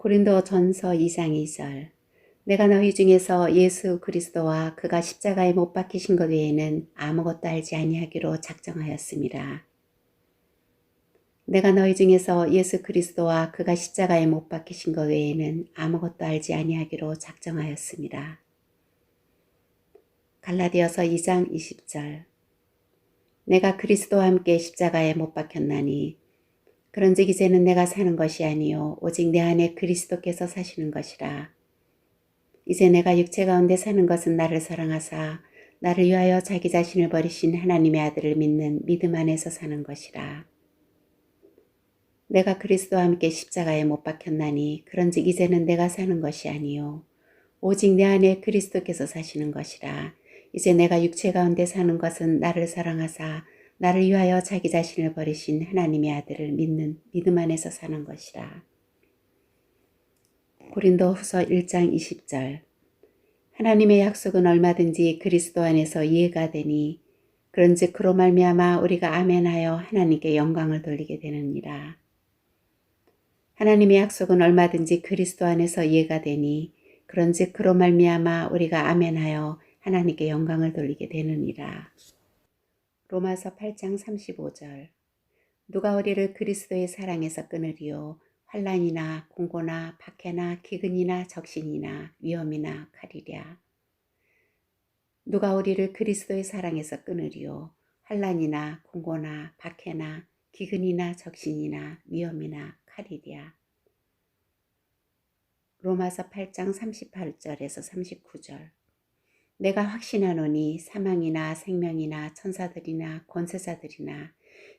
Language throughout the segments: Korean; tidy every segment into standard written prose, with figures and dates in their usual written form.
고린도전서 2장 2절. 내가 너희 중에서 예수 그리스도와 그가 십자가에 못 박히신 것 외에는 아무것도 알지 아니하기로 작정하였습니다. 내가 너희 중에서 예수 그리스도와 그가 십자가에 못 박히신 것 외에는 아무것도 알지 아니하기로 작정하였습니다. 갈라디아서 2장 20절. 내가 그리스도와 함께 십자가에 못 박혔나니 그런즉 이제는 내가 사는 것이 아니요 오직 내 안에 그리스도께서 사시는 것이라. 이제 내가 육체 가운데 사는 것은 나를 사랑하사 나를 위하여 자기 자신을 버리신 하나님의 아들을 믿는 믿음 안에서 사는 것이라. 내가 그리스도와 함께 십자가에 못 박혔나니 그런즉 이제는 내가 사는 것이 아니요 오직 내 안에 그리스도께서 사시는 것이라. 이제 내가 육체 가운데 사는 것은 나를 사랑하사 나를 위하여 자기 자신을 버리신 하나님의 아들을 믿는 믿음 안에서 사는 것이라. 고린도후서 1장 20절. 하나님의 약속은 얼마든지 그리스도 안에서 이해가 되니 그런즉 그로 말미암아 우리가 아멘하여 하나님께 영광을 돌리게 되느니라. 하나님의 약속은 얼마든지 그리스도 안에서 이해가 되니 그런즉 그로 말미암아 우리가 아멘하여 하나님께 영광을 돌리게 되느니라. 로마서 8장 35절. 누가 우리를 그리스도의 사랑에서 끊으리요 환난이나 공고나 박해나 기근이나 적신이나 위험이나 칼이랴. 누가 우리를 그리스도의 사랑에서 끊으리요 환난이나 공고나 박해나 기근이나 적신이나 위험이나 칼이랴. 로마서 8장 38절에서 39절. 내가 확신하노니 사망이나 생명이나 천사들이나 권세자들이나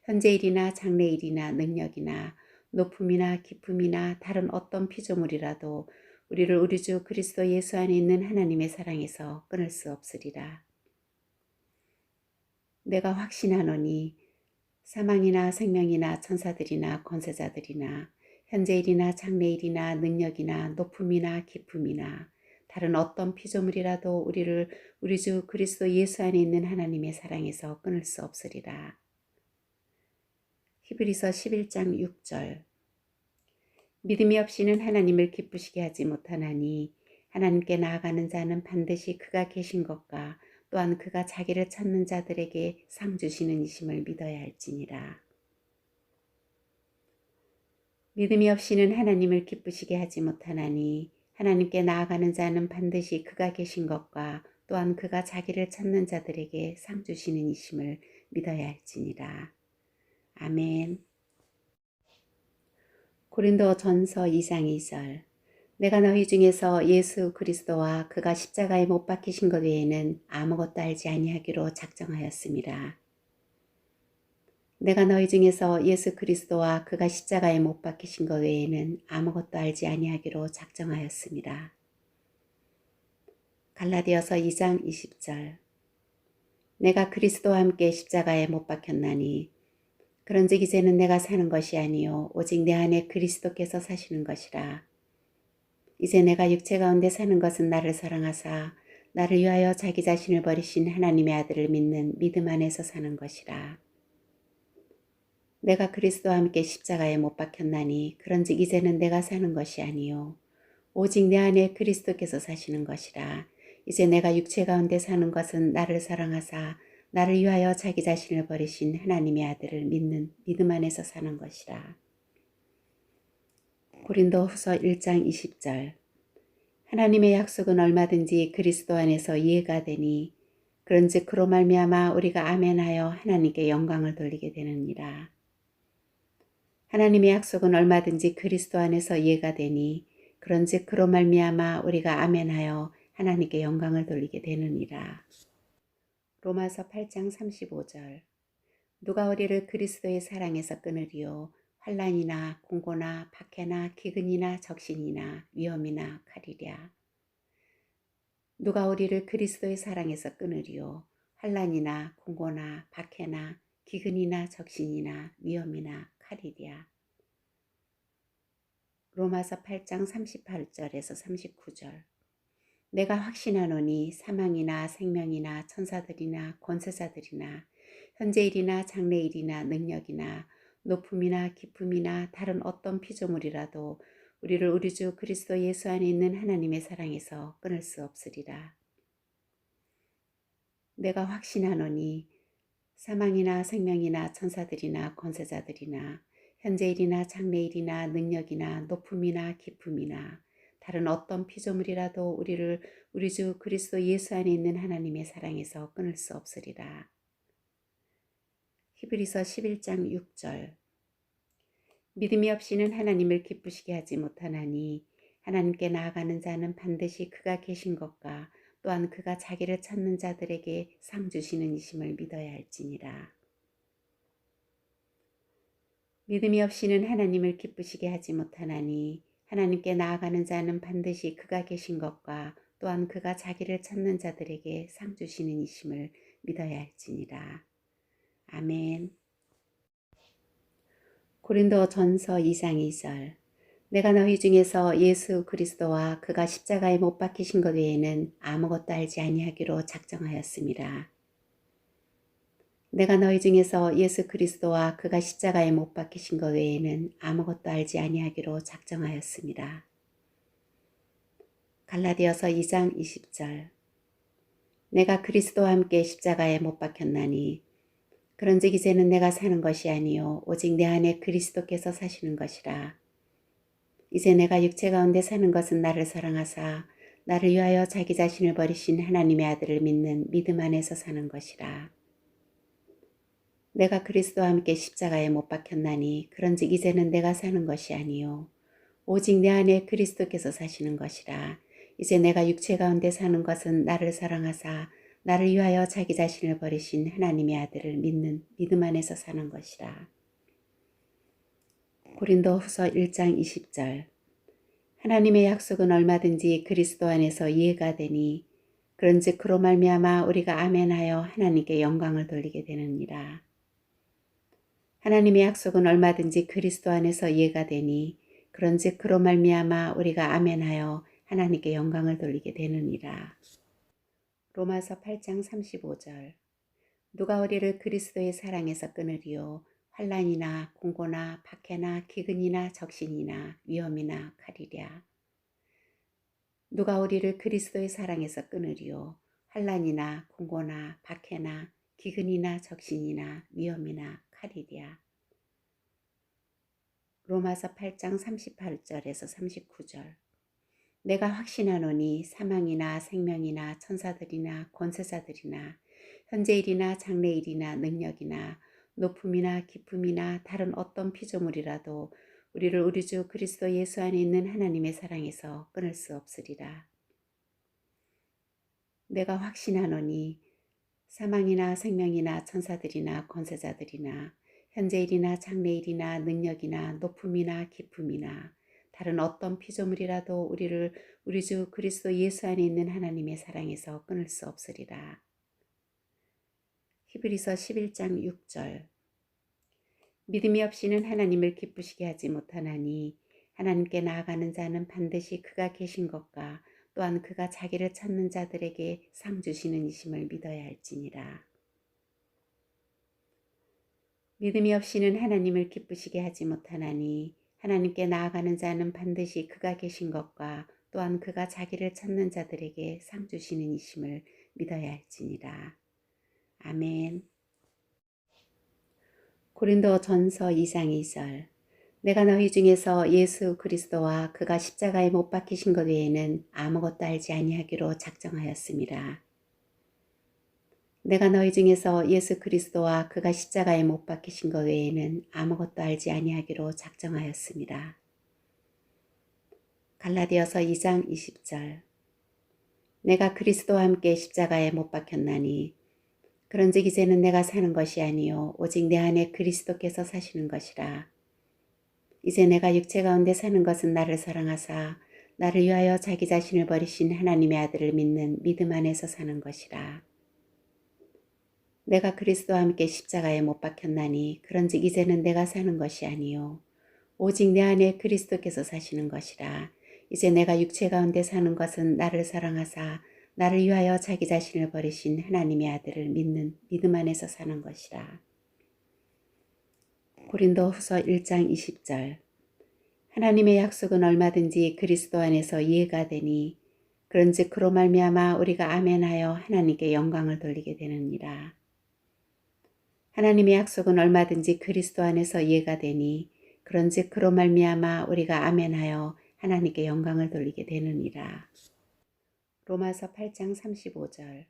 현재일이나 장래일이나 능력이나 높음이나 깊음이나 다른 어떤 피조물이라도 우리를 우리 주 그리스도 예수 안에 있는 하나님의 사랑에서 끊을 수 없으리라. 내가 확신하노니 사망이나 생명이나 천사들이나 권세자들이나 현재일이나 장래일이나 능력이나 높음이나 깊음이나 다른 어떤 피조물이라도 우리를 우리 주 그리스도 예수 안에 있는 하나님의 사랑에서 끊을 수 없으리라. 히브리서 11장 6절. 믿음이 없이는 하나님을 기쁘시게 하지 못하나니 하나님께 나아가는 자는 반드시 그가 계신 것과 또한 그가 자기를 찾는 자들에게 상 주시는 이심을 믿어야 할지니라. 믿음이 없이는 하나님을 기쁘시게 하지 못하나니 하나님께 나아가는 자는 반드시 그가 계신 것과 또한 그가 자기를 찾는 자들에게 상 주시는 이심을 믿어야 할지니라. 아멘. 고린도전서 2장 2절. 내가 너희 중에서 예수 그리스도와 그가 십자가에 못 박히신 것 외에는 아무것도 알지 아니하기로 작정하였습니다. 내가 너희 중에서 예수 그리스도와 그가 십자가에 못 박히신 것 외에는 아무것도 알지 아니하기로 작정하였습니다. 갈라디아서 2장 20절. 내가 그리스도와 함께 십자가에 못 박혔나니 그런즉 이제는 내가 사는 것이 아니요 오직 내 안에 그리스도께서 사시는 것이라. 이제 내가 육체 가운데 사는 것은 나를 사랑하사 나를 위하여 자기 자신을 버리신 하나님의 아들을 믿는 믿음 안에서 사는 것이라. 내가 그리스도와 함께 십자가에 못 박혔나니 그런즉 이제는 내가 사는 것이 아니요 오직 내 안에 그리스도께서 사시는 것이라. 이제 내가 육체 가운데 사는 것은 나를 사랑하사 나를 위하여 자기 자신을 버리신 하나님의 아들을 믿는 믿음 안에서 사는 것이라. 고린도후서 1장 20절. 하나님의 약속은 얼마든지 그리스도 안에서 이해가 되니 그런즉 그로 말미암아 우리가 아멘하여 하나님께 영광을 돌리게 되느니라. 하나님의 약속은 얼마든지 그리스도 안에서 이해가 되니 그런즉 그로 말미암아 우리가 아멘하여 하나님께 영광을 돌리게 되느니라. 로마서 8장 35절. 누가 우리를 그리스도의 사랑에서 끊으리요 환난이나 공고나 박해나 기근이나 적신이나 위험이나 칼이랴. 누가 우리를 그리스도의 사랑에서 끊으리요 환난이나 공고나 박해나 기근이나 적신이나 위험이나 칼이랴. 로마서 8장 38절에서 39절. 내가 확신하노니 사망이나 생명이나 천사들이나 권세자들이나 현재일이나 장래일이나 능력이나 높음이나 깊음이나 다른 어떤 피조물이라도 우리를 우리 주 그리스도 예수 안에 있는 하나님의 사랑에서 끊을 수 없으리라. 내가 확신하노니 사망이나 생명이나 천사들이나 권세자들이나 현재일이나 장래일이나 능력이나 높음이나 깊음이나 다른 어떤 피조물이라도 우리를 우리 주 그리스도 예수 안에 있는 하나님의 사랑에서 끊을 수 없으리라. 히브리서 11장 6절. 믿음이 없이는 하나님을 기쁘시게 하지 못하나니 하나님께 나아가는 자는 반드시 그가 계신 것과 또한 그가 자기를 찾는 자들에게 상 주시는 이심을 믿어야 할지니라. 믿음이 없이는 하나님을 기쁘시게 하지 못하나니 하나님께 나아가는 자는 반드시 그가 계신 것과 또한 그가 자기를 찾는 자들에게 상 주시는 이심을 믿어야 할지니라. 아멘. 고린도 전서 2장 2절. 내가 너희 중에서 예수 그리스도와 그가 십자가에 못 박히신 것 외에는 아무것도 알지 아니하기로 작정하였습니다. 내가 너희 중에서 예수 그리스도와 그가 십자가에 못 박히신 것 외에는 아무것도 알지 아니하기로 작정하였습니다. 갈라디아서 2장 20절. 내가 그리스도와 함께 십자가에 못 박혔나니 그런즉 이제는 내가 사는 것이 아니요 오직 내 안에 그리스도께서 사시는 것이라. 이제 내가 육체 가운데 사는 것은 나를 사랑하사 나를 위하여 자기 자신을 버리신 하나님의 아들을 믿는 믿음 안에서 사는 것이라. 내가 그리스도와 함께 십자가에 못 박혔나니 그런즉 이제는 내가 사는 것이 아니요 오직 내 안에 그리스도께서 사시는 것이라. 이제 내가 육체 가운데 사는 것은 나를 사랑하사 나를 위하여 자기 자신을 버리신 하나님의 아들을 믿는 믿음 안에서 사는 것이라. 고린도 후서 1장 20절. 하나님의 약속은 얼마든지 그리스도 안에서 이해가 되니 그런즉 그로 말미암아 우리가 아멘하여 하나님께 영광을 돌리게 되느니라. 하나님의 약속은 얼마든지 그리스도 안에서 이해가 되니 그런즉 그로 말미암아 우리가 아멘하여 하나님께 영광을 돌리게 되느니라. 로마서 8장 35절. 누가 우리를 그리스도의 사랑에서 끊으리요 환난이나 공고나 박해나 기근이나 적신이나 위험이나 칼이랴. 누가 우리를 그리스도의 사랑에서 끊으리요 환난이나 공고나 박해나 기근이나 적신이나 위험이나 칼이랴. 로마서 8장 38절에서 39절. 내가 확신하노니 사망이나 생명이나 천사들이나 권세자들이나 현재일이나 장래일이나 능력이나 높음이나 깊음이나 다른 어떤 피조물이라도 우리를 우리 주 그리스도 예수 안에 있는 하나님의 사랑에서 끊을 수 없으리라. 내가 확신하노니 사망이나 생명이나 천사들이나 권세자들이나 현재일이나 장래일이나 능력이나 높음이나 깊음이나 다른 어떤 피조물이라도 우리를 우리 주 그리스도 예수 안에 있는 하나님의 사랑에서 끊을 수 없으리라. 히브리서 11장 6절. 믿음이 없이는 하나님을 기쁘시게 하지 못하나니 하나님께 나아가는 자는 반드시 그가 계신 것과 또한 그가 자기를 찾는 자들에게 상 주시는 이심을 믿어야 할지니라. 믿음이 없이는 하나님을 기쁘시게 하지 못하나니 하나님께 나아가는 자는 반드시 그가 계신 것과 또한 그가 자기를 찾는 자들에게 상 주시는 이심을 믿어야 할지니라. 아멘. 고린도 전서 2장 2절. 내가 너희 중에서 예수 그리스도와 그가 십자가에 못 박히신 것 외에는 아무것도 알지 아니하기로 작정하였습니다. 내가 너희 중에서 예수 그리스도와 그가 십자가에 못 박히신 것 외에는 아무것도 알지 아니하기로 작정하였습니다. 갈라디아서 2장 20절. 내가 그리스도와 함께 십자가에 못 박혔나니 그런즉 이제는 내가 사는 것이 아니요 오직 내 안에 그리스도께서 사시는 것이라. 이제 내가 육체 가운데 사는 것은 나를 사랑하사 나를 위하여 자기 자신을 버리신 하나님의 아들을 믿는 믿음 안에서 사는 것이라. 내가 그리스도와 함께 십자가에 못 박혔나니 그런즉 이제는 내가 사는 것이 아니요 오직 내 안에 그리스도께서 사시는 것이라. 이제 내가 육체 가운데 사는 것은 나를 사랑하사 나를 위하여 자기 자신을 버리신 하나님의 아들을 믿는 믿음 안에서 사는 것이라. 고린도 후서 1장 20절. 하나님의 약속은 얼마든지 그리스도 안에서 이해가 되니 그런즉 그로 말미암아 우리가 아멘하여 하나님께 영광을 돌리게 되느니라. 하나님의 약속은 얼마든지 그리스도 안에서 이해가 되니 그런즉 그로 말미암아 우리가 아멘하여 하나님께 영광을 돌리게 되느니라. 로마서 8장 35절.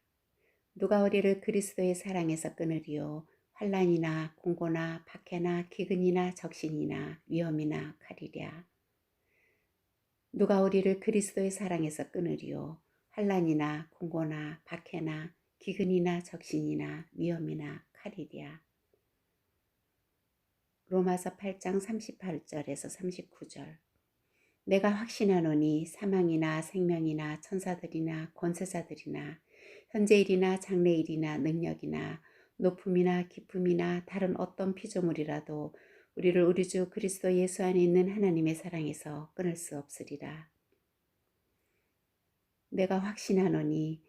누가 우리를 그리스도의 사랑에서 끊으리요. 환난이나 공고나 박해나 기근이나 적신이나 위험이나 칼이랴. 누가 우리를 그리스도의 사랑에서 끊으리요. 환난이나 공고나 박해나 기근이나 적신이나 위험이나 칼이랴. 로마서 8장 38절에서 39절. 내가 확신하노니 사망이나 생명이나 천사들이나 권세자들이나 현재일이나 장래일이나 능력이나 높음이나 깊음이나 다른 어떤 피조물이라도 우리를 우리 주 그리스도 예수 안에 있는 하나님의 사랑에서 끊을 수 없으리라. 내가 확신하노니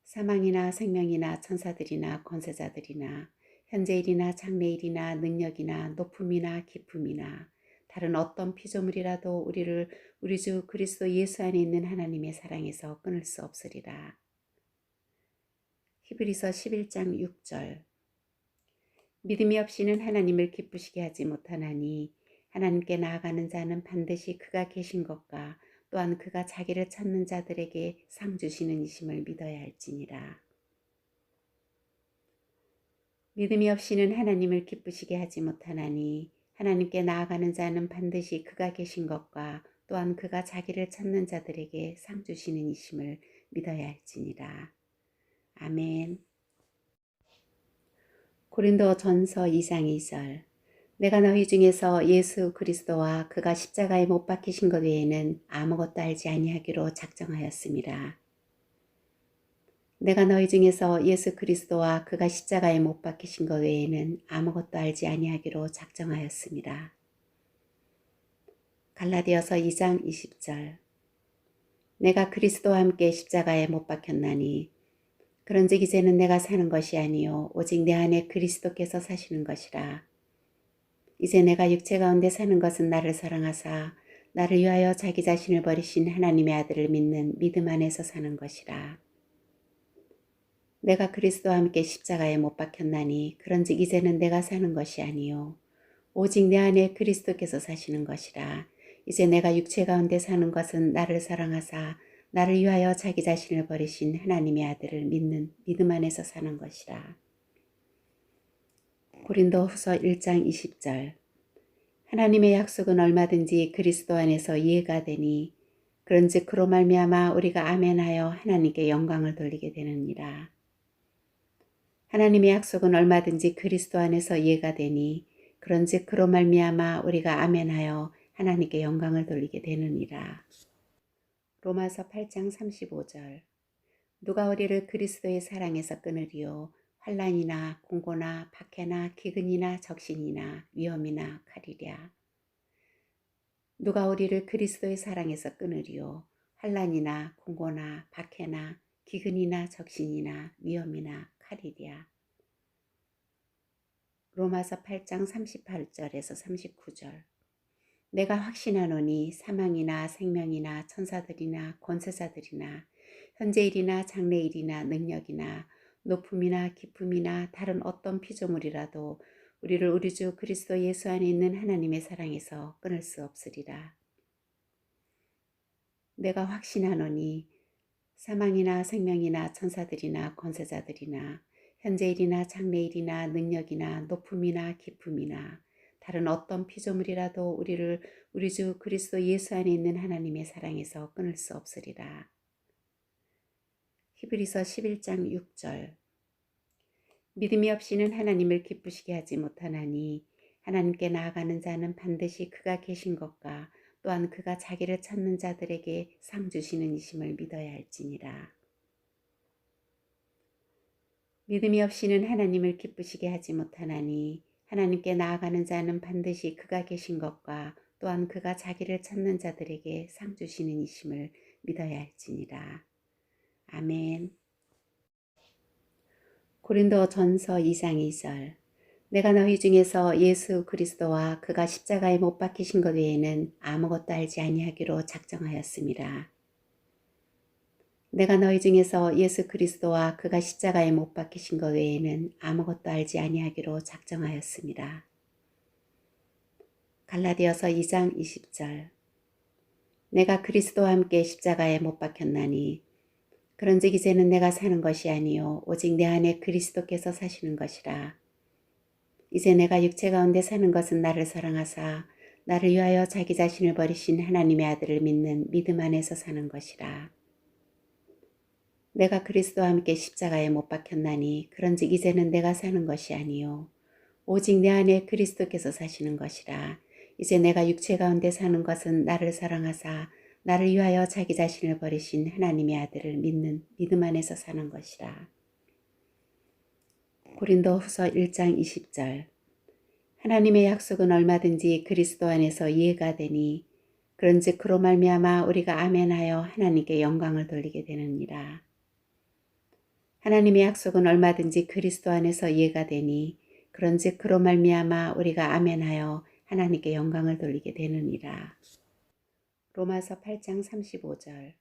사망이나 생명이나 천사들이나 권세자들이나 현재일이나 장래일이나 능력이나 높음이나 깊음이나 다른 어떤 피조물이라도 우리를 우리 주 그리스도 예수 안에 있는 하나님의 사랑에서 끊을 수 없으리라. 히브리서 11장 6절. 믿음이 없이는 하나님을 기쁘시게 하지 못하나니 하나님께 나아가는 자는 반드시 그가 계신 것과 또한 그가 자기를 찾는 자들에게 상 주시는 이심을 믿어야 할지니라. 믿음이 없이는 하나님을 기쁘시게 하지 못하나니 하나님께 나아가는 자는 반드시 그가 계신 것과 또한 그가 자기를 찾는 자들에게 상 주시는 이심을 믿어야 할지니라. 아멘. 고린도 전서 2장 2절. 내가 너희 중에서 예수 그리스도와 그가 십자가에 못 박히신 것 외에는 아무것도 알지 아니하기로 작정하였습니다. 내가 너희 중에서 예수 그리스도와 그가 십자가에 못 박히신 것 외에는 아무것도 알지 아니하기로 작정하였습니다. 갈라디아서 2장 20절. 내가 그리스도와 함께 십자가에 못 박혔나니 그런즉 이제는 내가 사는 것이 아니요 오직 내 안에 그리스도께서 사시는 것이라. 이제 내가 육체 가운데 사는 것은 나를 사랑하사 나를 위하여 자기 자신을 버리신 하나님의 아들을 믿는 믿음 안에서 사는 것이라. 내가 그리스도와 함께 십자가에 못 박혔나니 그런즉 이제는 내가 사는 것이 아니요 오직 내 안에 그리스도께서 사시는 것이라. 이제 내가 육체 가운데 사는 것은 나를 사랑하사 나를 위하여 자기 자신을 버리신 하나님의 아들을 믿는 믿음 안에서 사는 것이라. 고린도 후서 1장 20절. 하나님의 약속은 얼마든지 그리스도 안에서 이해가 되니 그런즉 그로 말미암아 우리가 아멘하여 하나님께 영광을 돌리게 되느니라. 하나님의 약속은 얼마든지 그리스도 안에서 이해가 되니 그런즉 그로 말미암아 우리가 아멘하여 하나님께 영광을 돌리게 되느니라. 로마서 8장 35절. 누가 우리를 그리스도의 사랑에서 끊으리요. 환난이나 공고나 박해나 기근이나 적신이나 위험이나 칼이랴. 누가 우리를 그리스도의 사랑에서 끊으리요. 환난이나 공고나 박해나 기근이나 적신이나 위험이나 칼이랴. 로마서 8장 38절에서 39절. 내가 확신하노니 사망이나 생명이나 천사들이나 권세자들이나 현재일이나 장래일이나 능력이나 높음이나 깊음이나 다른 어떤 피조물이라도 우리를 우리 주 그리스도 예수 안에 있는 하나님의 사랑에서 끊을 수 없으리라. 내가 확신하노니 사망이나 생명이나 천사들이나 권세자들이나 현재일이나 장래일이나 능력이나 높음이나 깊음이나 다른 어떤 피조물이라도 우리를 우리 주 그리스도 예수 안에 있는 하나님의 사랑에서 끊을 수 없으리라. 히브리서 11장 6절. 믿음이 없이는 하나님을 기쁘시게 하지 못하나니 하나님께 나아가는 자는 반드시 그가 계신 것과 또한 그가 자기를 찾는 자들에게 상 주시는 이심을 믿어야 할지니라. 믿음이 없이는 하나님을 기쁘시게 하지 못하나니 하나님께 나아가는 자는 반드시 그가 계신 것과 또한 그가 자기를 찾는 자들에게 상 주시는 이심을 믿어야 할지니라. 아멘. 고린도 전서 2장 2절. 내가 너희 중에서 예수 그리스도와 그가 십자가에 못 박히신 것 외에는 아무것도 알지 아니하기로 작정하였습니다. 내가 너희 중에서 예수 그리스도와 그가 십자가에 못 박히신 것 외에는 아무것도 알지 아니하기로 작정하였습니다. 갈라디아서 2장 20절. 내가 그리스도와 함께 십자가에 못 박혔나니 그런즉 이제는 내가 사는 것이 아니요 오직 내 안에 그리스도께서 사시는 것이라. 이제 내가 육체 가운데 사는 것은 나를 사랑하사 나를 위하여 자기 자신을 버리신 하나님의 아들을 믿는 믿음 안에서 사는 것이라. 내가 그리스도와 함께 십자가에 못 박혔나니 그런즉 이제는 내가 사는 것이 아니요 오직 내 안에 그리스도께서 사시는 것이라. 이제 내가 육체 가운데 사는 것은 나를 사랑하사 나를 위하여 자기 자신을 버리신 하나님의 아들을 믿는 믿음 안에서 사는 것이라. 고린도후서 1장 20절. 하나님의 약속은 얼마든지 그리스도 안에서 이해가 되니 그런즉 그로 말미암아 우리가 아멘하여 하나님께 영광을 돌리게 되느니라. 하나님의 약속은 얼마든지 그리스도 안에서 이해가 되니 그런즉 그로 말미암아 우리가 아멘하여 하나님께 영광을 돌리게 되느니라. 로마서 8장 35절.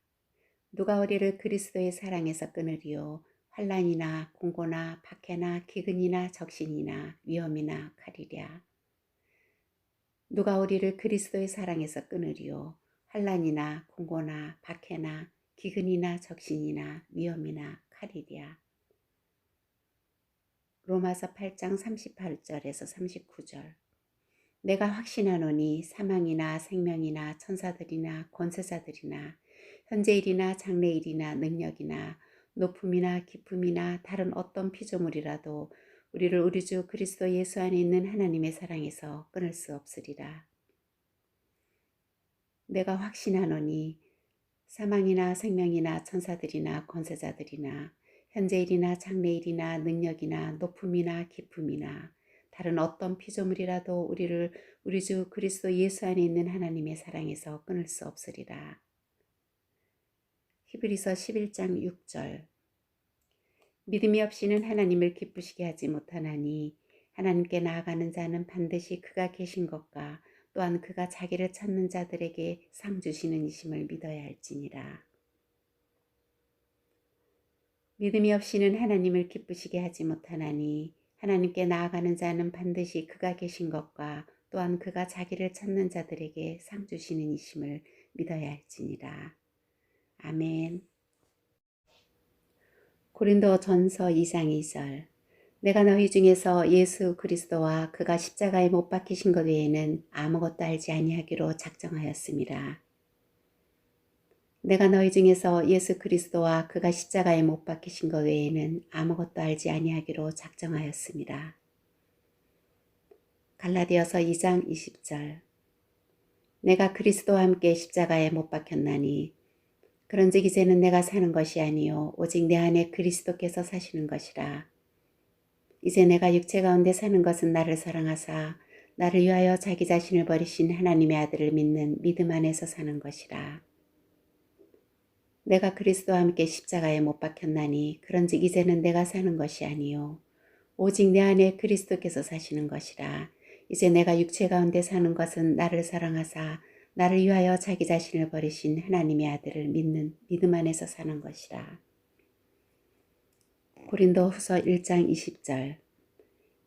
누가 우리를 그리스도의 사랑에서 끊으리요 환난이나 공고나 박해나 기근이나 적신이나 위험이나 칼이랴. 누가 우리를 그리스도의 사랑에서 끊으리요 환난이나 공고나 박해나 기근이나 적신이나 위험이나 칼이랴. 로마서 8장 38절에서 39절. 내가 확신하노니 사망이나 생명이나 천사들이나 권세자들이나 현재일이나 장래일이나 능력이나 높음이나 깊음이나 다른 어떤 피조물이라도 우리를 우리 주 그리스도 예수 안에 있는 하나님의 사랑에서 끊을 수 없으리라. 내가 확신하노니 사망이나 생명이나 천사들이나 권세자들이나 현재일이나 장래일이나 능력이나 높음이나 깊음이나 다른 어떤 피조물이라도 우리를 우리 주 그리스도 예수 안에 있는 하나님의 사랑에서 끊을 수 없으리라. 히브리서 11장 6절. 믿음이 없이는 하나님을 기쁘시게 하지 못하나니 하나님께 나아가는 자는 반드시 그가 계신 것과 또한 그가 자기를 찾는 자들에게 상 주시는 이심을 믿어야 할지니라. 믿음이 없이는 하나님을 기쁘시게 하지 못하나니 하나님께 나아가는 자는 반드시 그가 계신 것과 또한 그가 자기를 찾는 자들에게 상 주시는 이심을 믿어야 할지니라. 아멘. 고린도 전서 2장 2절. 내가 너희 중에서 예수 그리스도와 그가 십자가에 못 박히신 것 외에는 아무것도 알지 아니하기로 작정하였습니다. 내가 너희 중에서 예수 그리스도와 그가 십자가에 못 박히신 것 외에는 아무것도 알지 아니하기로 작정하였습니다. 갈라디아서 2장 20절. 내가 그리스도와 함께 십자가에 못 박혔나니 그런즉 이제는 내가 사는 것이 아니요 오직 내 안에 그리스도께서 사시는 것이라. 이제 내가 육체 가운데 사는 것은 나를 사랑하사 나를 위하여 자기 자신을 버리신 하나님의 아들을 믿는 믿음 안에서 사는 것이라. 내가 그리스도와 함께 십자가에 못 박혔나니 그런즉 이제는 내가 사는 것이 아니요 오직 내 안에 그리스도께서 사시는 것이라. 이제 내가 육체 가운데 사는 것은 나를 사랑하사 나를 위하여 자기 자신을 버리신 하나님의 아들을 믿는 믿음 안에서 사는 것이라. 고린도후서 1장 20절.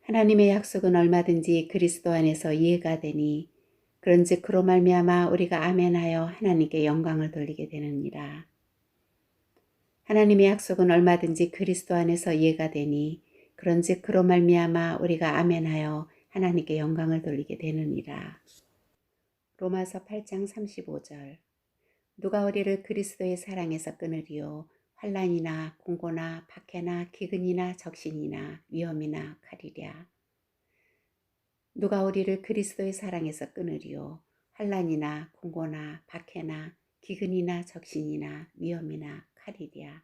하나님의 약속은 얼마든지 그리스도 안에서 이해가 되니 그런즉 그로 말미암아 우리가 아멘하여 하나님께 영광을 돌리게 되느니라. 하나님의 약속은 얼마든지 그리스도 안에서 이해가 되니 그런즉 그로 말미암아 우리가 아멘하여 하나님께 영광을 돌리게 되느니라. 로마서 8장 35절. 누가 우리를 그리스도의 사랑에서 끊으리요 환난이나 공고나 박해나 기근이나 적신이나 위험이나 칼이랴. 누가 우리를 그리스도의 사랑에서 끊으리요 환난이나 공고나 박해나 기근이나 적신이나 위험이나 칼이랴.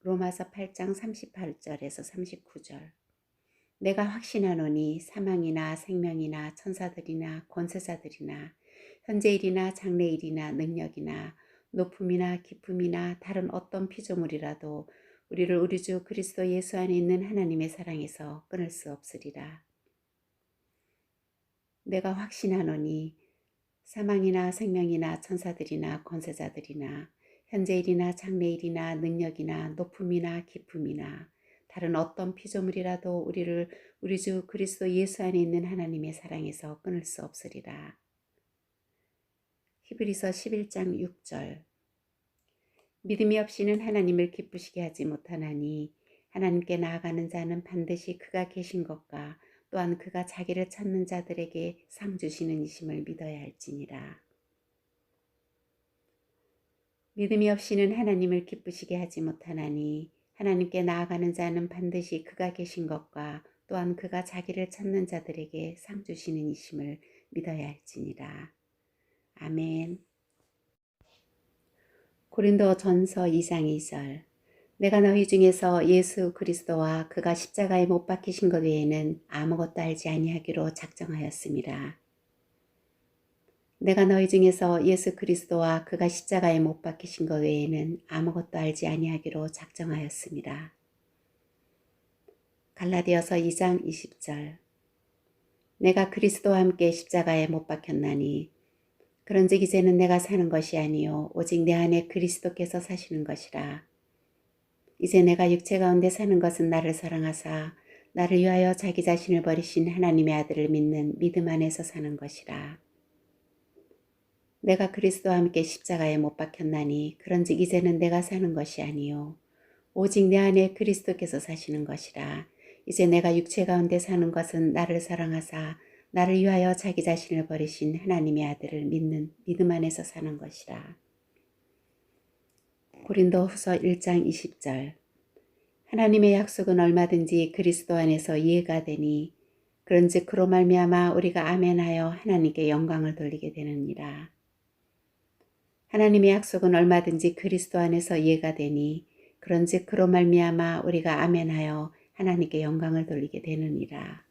로마서 8장 38절에서 39절. 내가 확신하노니 사망이나 생명이나 천사들이나 권세자들이나 현재일이나 장래일이나 능력이나 높음이나 깊음이나 다른 어떤 피조물이라도 우리를 우리 주 그리스도 예수 안에 있는 하나님의 사랑에서 끊을 수 없으리라. 내가 확신하노니 사망이나 생명이나 천사들이나 권세자들이나 현재일이나 장래일이나 능력이나 높음이나 깊음이나 다른 어떤 피조물이라도 우리를 우리 주 그리스도 예수 안에 있는 하나님의 사랑에서 끊을 수 없으리라. 히브리서 11장 6절. 믿음이 없이는 하나님을 기쁘시게 하지 못하나니 하나님께 나아가는 자는 반드시 그가 계신 것과 또한 그가 자기를 찾는 자들에게 상 주시는 이심을 믿어야 할지니라. 믿음이 없이는 하나님을 기쁘시게 하지 못하나니 하나님께 나아가는 자는 반드시 그가 계신 것과 또한 그가 자기를 찾는 자들에게 상 주시는 이심을 믿어야 할지니라. 아멘. 고린도 전서 2장 2절. 내가 너희 중에서 예수 그리스도와 그가 십자가에 못 박히신 것 외에는 아무것도 알지 아니하기로 작정하였습니다. 내가 너희 중에서 예수 그리스도와 그가 십자가에 못 박히신 것 외에는 아무것도 알지 아니하기로 작정하였습니다. 갈라디아서 2장 20절. 내가 그리스도와 함께 십자가에 못 박혔나니 그런즉 이제는 내가 사는 것이 아니요 오직 내 안에 그리스도께서 사시는 것이라. 이제 내가 육체 가운데 사는 것은 나를 사랑하사 나를 위하여 자기 자신을 버리신 하나님의 아들을 믿는 믿음 안에서 사는 것이라. 내가 그리스도와 함께 십자가에 못 박혔나니 그런즉 이제는 내가 사는 것이 아니요 오직 내 안에 그리스도께서 사시는 것이라. 이제 내가 육체 가운데 사는 것은 나를 사랑하사 나를 위하여 자기 자신을 버리신 하나님의 아들을 믿는 믿음 안에서 사는 것이라. 고린도 후서 1장 20절. 하나님의 약속은 얼마든지 그리스도 안에서 이해가 되니 그런즉 그로 말미암아 우리가 아멘하여 하나님께 영광을 돌리게 되느니라. 하나님의 약속은 얼마든지 그리스도 안에서 이해가 되니 그런즉 그로 말미암아 우리가 아멘하여 하나님께 영광을 돌리게 되느니라.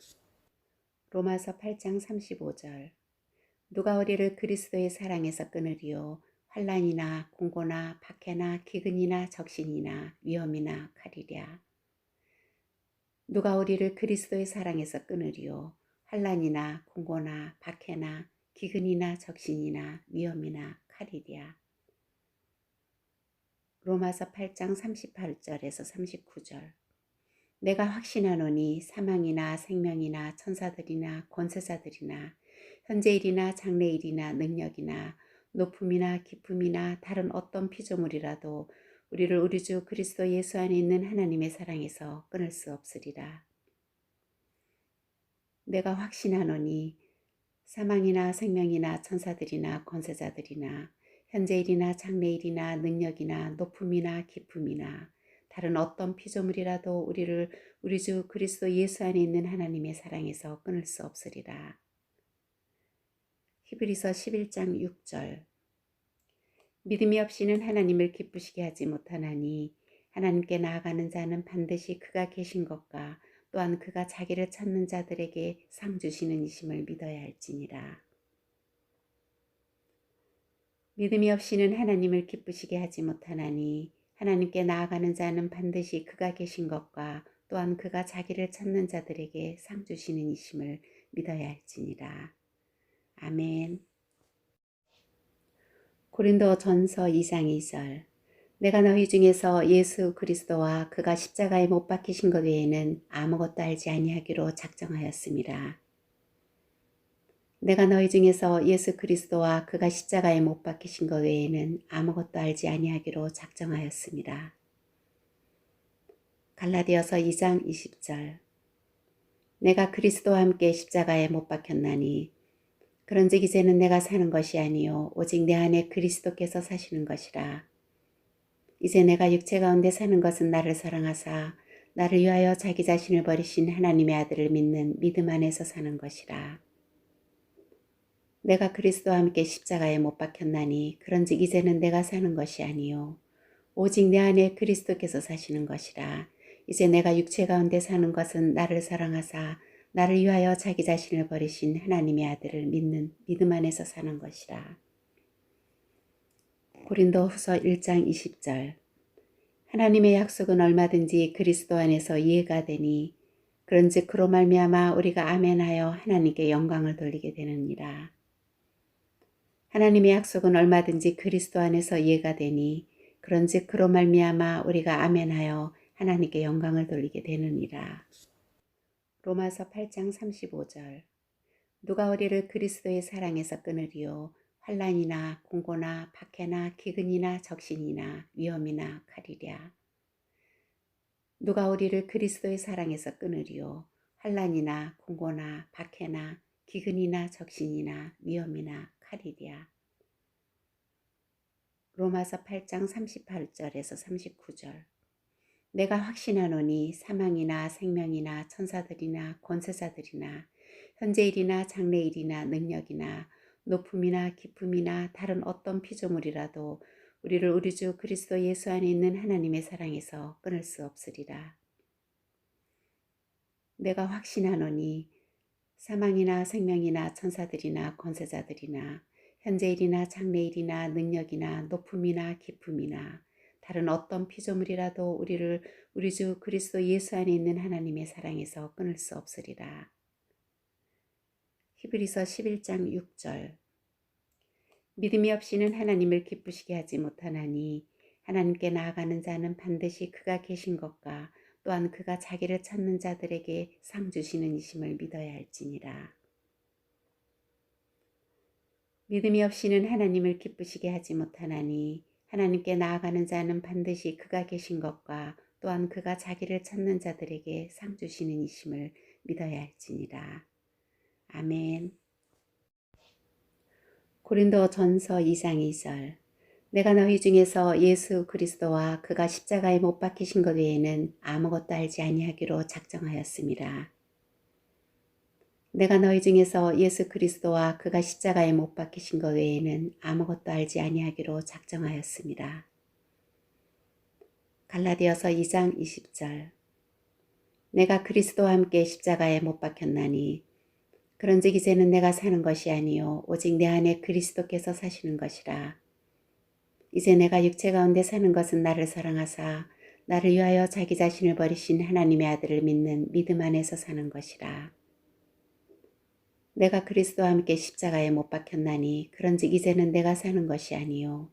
로마서 8장 35절. 누가 우리를 그리스도의 사랑에서 끊으리요 환난이나 공고나 박해나 기근이나 적신이나 위험이나 칼이랴. 누가 우리를 그리스도의 사랑에서 끊으리요 환난이나 공고나 박해나 기근이나 적신이나 위험이나 칼이랴. 로마서 8장 38절에서 39절. 내가 확신하노니 사망이나 생명이나 천사들이나 권세자들이나 현재일이나 장래일이나 능력이나 높음이나 깊음이나 다른 어떤 피조물이라도 우리를 우리 주 그리스도 예수 안에 있는 하나님의 사랑에서 끊을 수 없으리라. 내가 확신하노니 사망이나 생명이나 천사들이나 권세자들이나 현재일이나 장래일이나 능력이나 높음이나 깊음이나 다른 어떤 피조물이라도 우리를 우리 주 그리스도 예수 안에 있는 하나님의 사랑에서 끊을 수 없으리라. 히브리서 11장 6절. 믿음이 없이는 하나님을 기쁘시게 하지 못하나니 하나님께 나아가는 자는 반드시 그가 계신 것과 또한 그가 자기를 찾는 자들에게 상 주시는 이심을 믿어야 할지니라. 믿음이 없이는 하나님을 기쁘시게 하지 못하나니 하나님께 나아가는 자는 반드시 그가 계신 것과 또한 그가 자기를 찾는 자들에게 상 주시는 이심을 믿어야 할지니라. 아멘. 고린도 전서 2장 2절. 내가 너희 중에서 예수 그리스도와 그가 십자가에 못 박히신 것 외에는 아무것도 알지 아니하기로 작정하였습니다. 내가 너희 중에서 예수 그리스도와 그가 십자가에 못 박히신 것 외에는 아무것도 알지 아니하기로 작정하였습니다. 갈라디아서 2장 20절. 내가 그리스도와 함께 십자가에 못 박혔나니 그런즉 이제는 내가 사는 것이 아니요 오직 내 안에 그리스도께서 사시는 것이라. 이제 내가 육체 가운데 사는 것은 나를 사랑하사 나를 위하여 자기 자신을 버리신 하나님의 아들을 믿는 믿음 안에서 사는 것이라. 내가 그리스도와 함께 십자가에 못 박혔나니 그런즉 이제는 내가 사는 것이 아니요 오직 내 안에 그리스도께서 사시는 것이라. 이제 내가 육체 가운데 사는 것은 나를 사랑하사 나를 위하여 자기 자신을 버리신 하나님의 아들을 믿는 믿음 안에서 사는 것이라. 고린도 후서 1장 20절. 하나님의 약속은 얼마든지 그리스도 안에서 이해가 되니 그런즉 그로 말미암아 우리가 아멘하여 하나님께 영광을 돌리게 되느니라. 하나님의 약속은 얼마든지 그리스도 안에서 이해가 되니 그런즉 그로 말미암아 우리가 아멘하여 하나님께 영광을 돌리게 되느니라. 로마서 8장 35절. 누가 우리를 그리스도의 사랑에서 끊으리요 환난이나 공고나 박해나 기근이나 적신이나 위험이나 칼이랴. 누가 우리를 그리스도의 사랑에서 끊으리요 환난이나 공고나 박해나 기근이나 적신이나 위험이나 칼이랴. 로마서 8장 38절에서 39절. 내가 확신하노니 사망이나 생명이나 천사들이나 권세자들이나 현재일이나 장래일이나 능력이나 높음이나 깊음이나 다른 어떤 피조물이라도 우리를 우리 주 그리스도 예수 안에 있는 하나님의 사랑에서 끊을 수 없으리라. 내가 확신하노니 사망이나 생명이나 천사들이나 권세자들이나 현재일이나 장래일이나 능력이나 높음이나 깊음이나 다른 어떤 피조물이라도 우리를 우리 주 그리스도 예수 안에 있는 하나님의 사랑에서 끊을 수 없으리라. 히브리서 11장 6절. 믿음이 없이는 하나님을 기쁘시게 하지 못하나니 하나님께 나아가는 자는 반드시 그가 계신 것과 또한 그가 자기를 찾는 자들에게 상 주시는 이심을 믿어야 할지니라. 믿음이 없이는 하나님을 기쁘시게 하지 못하나니 하나님께 나아가는 자는 반드시 그가 계신 것과 또한 그가 자기를 찾는 자들에게 상 주시는 이심을 믿어야 할지니라. 아멘. 고린도 전서 2장 2절. 내가 너희 중에서 예수 그리스도와 그가 십자가에 못 박히신 것 외에는 아무것도 알지 아니하기로 작정하였습니다. 내가 너희 중에서 예수 그리스도와 그가 십자가에 못 박히신 것 외에는 아무것도 알지 아니하기로 작정하였습니다. 갈라디아서 2장 20절. 내가 그리스도와 함께 십자가에 못 박혔나니 그런즉 이제는 내가 사는 것이 아니요 오직 내 안에 그리스도께서 사시는 것이라. 이제 내가 육체 가운데 사는 것은 나를 사랑하사 나를 위하여 자기 자신을 버리신 하나님의 아들을 믿는 믿음 안에서 사는 것이라. 내가 그리스도와 함께 십자가에 못 박혔나니 그런즉 이제는 내가 사는 것이 아니요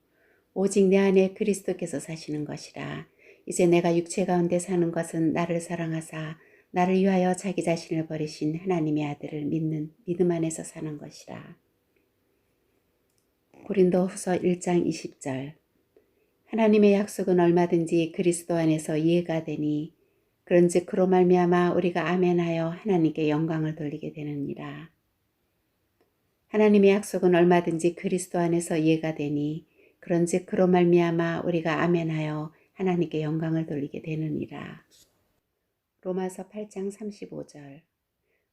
오직 내 안에 그리스도께서 사시는 것이라. 이제 내가 육체 가운데 사는 것은 나를 사랑하사 나를 위하여 자기 자신을 버리신 하나님의 아들을 믿는 믿음 안에서 사는 것이라. 고린도 후서 1장 20절. 하나님의 약속은 얼마든지 그리스도 안에서 이해가 되니 그런즉 그로 말미암아 우리가 아멘하여 하나님께 영광을 돌리게 되느니라. 하나님의 약속은 얼마든지 그리스도 안에서 이해가 되니 그런즉 그로 말미암아 우리가 아멘하여 하나님께 영광을 돌리게 되느니라. 로마서 8장 35절.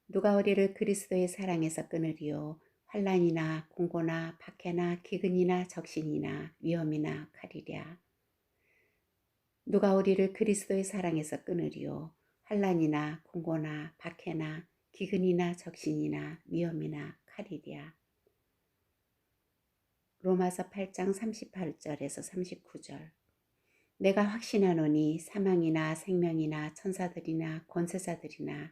누가 우리를 그리스도의 사랑에서 끊으리요 환난이나 공고나 박해나 기근이나 적신이나 위험이나 칼이랴. 누가 우리를 그리스도의 사랑에서 끊으리요 환난이나 공고나 박해나 기근이나 적신이나 위험이나 칼이랴. 로마서 8장 38절에서 39절. 내가 확신하노니 사망이나 생명이나 천사들이나 권세자들이나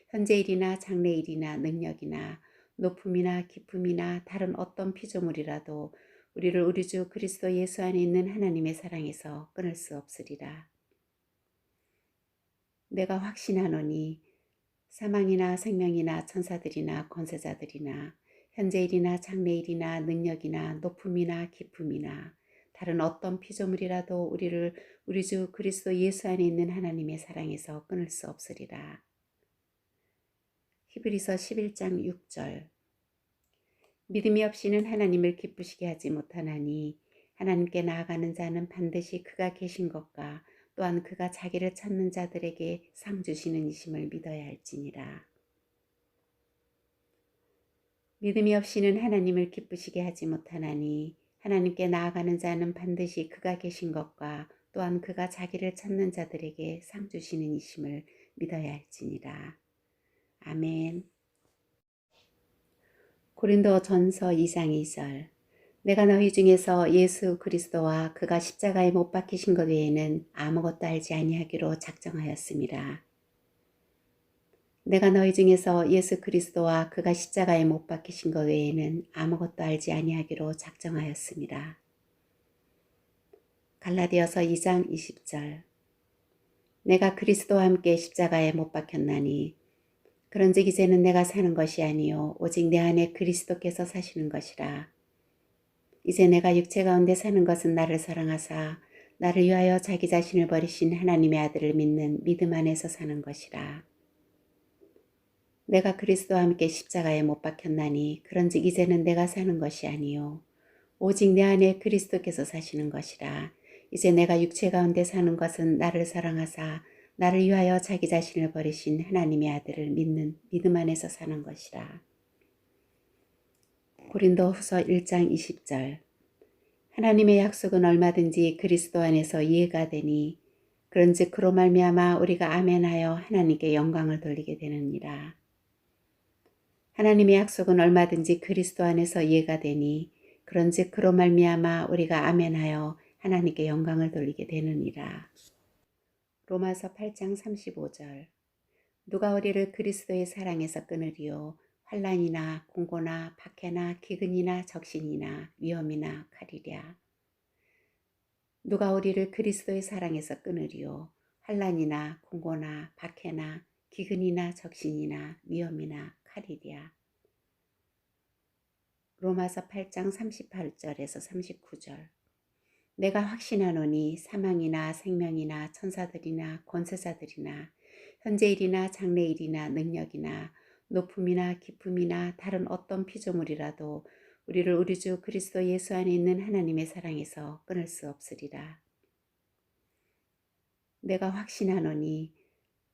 현재일이나 장래일이나 능력이나 높음이나 깊음이나 다른 어떤 피조물이라도 우리를 우리 주 그리스도 예수 안에 있는 하나님의 사랑에서 끊을 수 없으리라. 내가 확신하노니 사망이나 생명이나 천사들이나 권세자들이나 현재일이나 장래일이나 능력이나 높음이나 깊음이나 다른 어떤 피조물이라도 우리를 우리 주 그리스도 예수 안에 있는 하나님의 사랑에서 끊을 수 없으리라. 히브리서 11장 6절. 믿음이 없이는 하나님을 기쁘시게 하지 못하나니 하나님께 나아가는 자는 반드시 그가 계신 것과 또한 그가 자기를 찾는 자들에게 상 주시는 이심을 믿어야 할지니라. 믿음이 없이는 하나님을 기쁘시게 하지 못하나니 하나님께 나아가는 자는 반드시 그가 계신 것과 또한 그가 자기를 찾는 자들에게 상 주시는 이심을 믿어야 할지니라. 아멘. 고린도 전서 2장 2절. 내가 너희 중에서 예수 그리스도와 그가 십자가에 못 박히신 것 외에는 아무것도 알지 아니하기로 작정하였습니다. 내가 너희 중에서 예수 그리스도와 그가 십자가에 못 박히신 것 외에는 아무것도 알지 아니하기로 작정하였습니다. 갈라디아서 2장 20절. 내가 그리스도와 함께 십자가에 못 박혔나니 그런즉 이제는 내가 사는 것이 아니요 오직 내 안에 그리스도께서 사시는 것이라. 이제 내가 육체 가운데 사는 것은 나를 사랑하사 나를 위하여 자기 자신을 버리신 하나님의 아들을 믿는 믿음 안에서 사는 것이라. 내가 그리스도와 함께 십자가에 못 박혔나니 그런즉 이제는 내가 사는 것이 아니요 오직 내 안에 그리스도께서 사시는 것이라. 이제 내가 육체 가운데 사는 것은 나를 사랑하사 나를 위하여 자기 자신을 버리신 하나님의 아들을 믿는 믿음 안에서 사는 것이라. 고린도후서 1장 20절. 하나님의 약속은 얼마든지 그리스도 안에서 이해가 되니 그런즉 그로 말미암아 우리가 아멘하여 하나님께 영광을 돌리게 되느니라. 하나님의 약속은 얼마든지 그리스도 안에서 이해가 되니 그런즉 그로 말미암아 우리가 아멘하여 하나님께 영광을 돌리게 되느니라. 로마서 8장 35절. 누가 우리를 그리스도의 사랑에서 끊으리요 환난이나 공고나 박해나 기근이나 적신이나 위험이나 칼이랴. 누가 우리를 그리스도의 사랑에서 끊으리요 환난이나 공고나 박해나 기근이나 적신이나 위험이나 칼이랴. 로마서 8장 38절에서 39절. 내가 확신하노니 사망이나 생명이나 천사들이나 권세자들이나 현재일이나 장래일이나 능력이나 높음이나 깊음이나 다른 어떤 피조물이라도 우리를 우리 주 그리스도 예수 안에 있는 하나님의 사랑에서 끊을 수 없으리라. 내가 확신하노니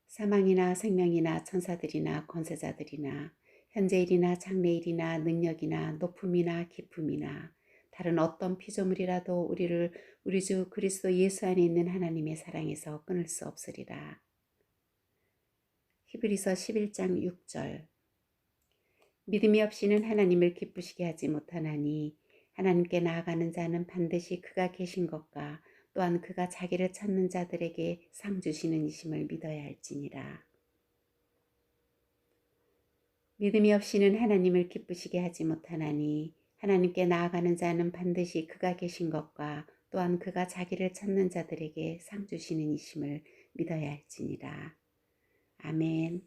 사망이나 생명이나 천사들이나 권세자들이나 현재일이나 장래일이나 능력이나 높음이나 깊음이나 다른 어떤 피조물이라도 우리를 우리 주 그리스도 예수 안에 있는 하나님의 사랑에서 끊을 수 없으리라. 히브리서 11장 6절. 믿음이 없이는 하나님을 기쁘시게 하지 못하나니 하나님께 나아가는 자는 반드시 그가 계신 것과 또한 그가 자기를 찾는 자들에게 상 주시는 이심을 믿어야 할지니라. 믿음이 없이는 하나님을 기쁘시게 하지 못하나니 하나님께 나아가는 자는 반드시 그가 계신 것과 또한 그가 자기를 찾는 자들에게 상 주시는 이심을 믿어야 할지니라. 아멘.